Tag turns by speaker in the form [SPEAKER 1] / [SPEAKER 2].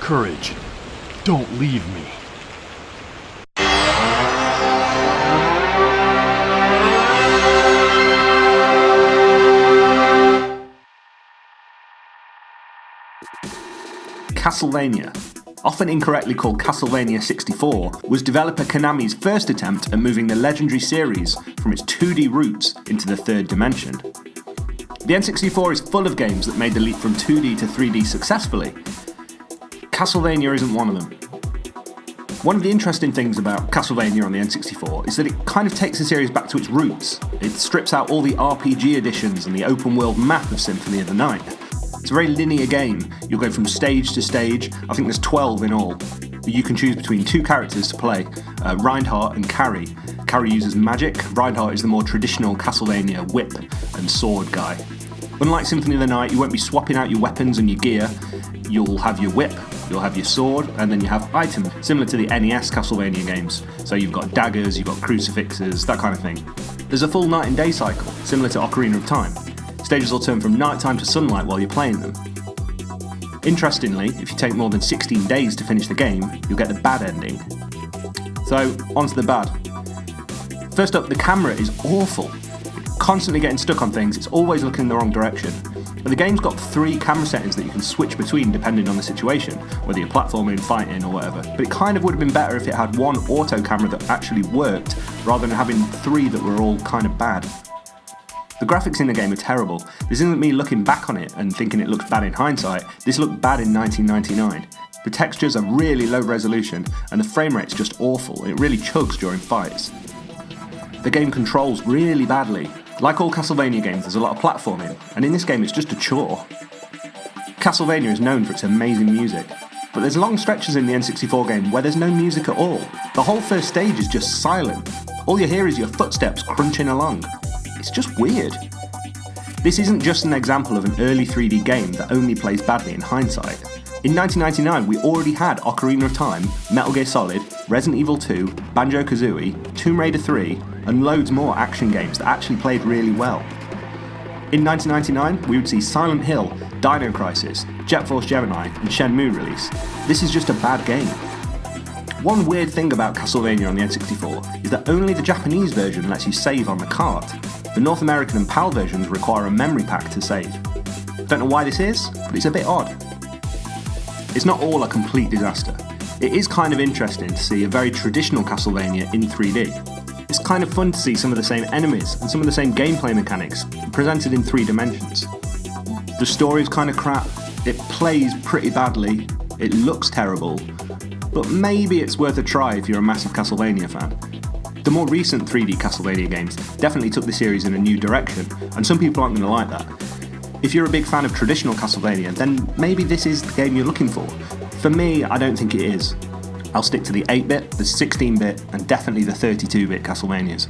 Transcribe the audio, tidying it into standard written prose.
[SPEAKER 1] courage. Don't leave me.
[SPEAKER 2] Castlevania, often incorrectly called Castlevania 64, was developer Konami's first attempt at moving the legendary series from its 2D roots into the third dimension. The N64 is full of games that made the leap from 2D to 3D successfully. Castlevania isn't one of them. One of the interesting things about Castlevania on the N64 is that it kind of takes the series back to its roots. It strips out all the RPG additions and the open world map of Symphony of the Night. It's a very linear game. You'll go from stage to stage. I think there's 12 in all. You can choose between two characters to play, Reinhardt and Carrie. Carrie uses magic. Reinhardt is the more traditional Castlevania whip and sword guy. Unlike Symphony of the Night, you won't be swapping out your weapons and your gear. You'll have your whip, you'll have your sword, and then you have items, similar to the NES Castlevania games. So you've got daggers, you've got crucifixes, that kind of thing. There's a full night and day cycle, similar to Ocarina of Time. Stages will turn from nighttime to sunlight while you're playing them. Interestingly, if you take more than 16 days to finish the game, you'll get the bad ending. So, onto the bad. First up, the camera is awful. Constantly getting stuck on things, it's always looking in the wrong direction. But the game's got 3 camera settings that you can switch between depending on the situation, whether you're platforming, fighting, or whatever. But it kind of would have been better if it had one auto camera that actually worked, rather than having 3 that were all kind of bad. The graphics in the game are terrible. This isn't me looking back on it and thinking it looks bad in hindsight. This looked bad in 1999. The textures are really low resolution and the frame rate's just awful. It really chugs during fights. The game controls really badly. Like all Castlevania games, there's a lot of platforming, and in this game it's just a chore. Castlevania is known for its amazing music, but there's long stretches in the N64 game where there's no music at all. The whole first stage is just silent. All you hear is your footsteps crunching along. It's just weird. This isn't just an example of an early 3D game that only plays badly in hindsight. In 1999, we already had Ocarina of Time, Metal Gear Solid, Resident Evil 2, Banjo-Kazooie, Tomb Raider 3, and loads more action games that actually played really well. In 1999, we would see Silent Hill, Dino Crisis, Jet Force Gemini, and Shenmue release. This is just a bad game. One weird thing about Castlevania on the N64 is that only the Japanese version lets you save on the cart. The North American and PAL versions require a memory pack to save. Don't know why this is, but it's a bit odd. It's not all a complete disaster. It is kind of interesting to see a very traditional Castlevania in 3D. It's kind of fun to see some of the same enemies and some of the same gameplay mechanics presented in 3 dimensions. The story's kind of crap, it plays pretty badly, it looks terrible, but maybe it's worth a try if you're a massive Castlevania fan. The more recent 3D Castlevania games definitely took the series in a new direction, and some people aren't going to like that. If you're a big fan of traditional Castlevania, then maybe this is the game you're looking for. For me, I don't think it is. I'll stick to the 8-bit, the 16-bit, and definitely the 32-bit Castlevanias.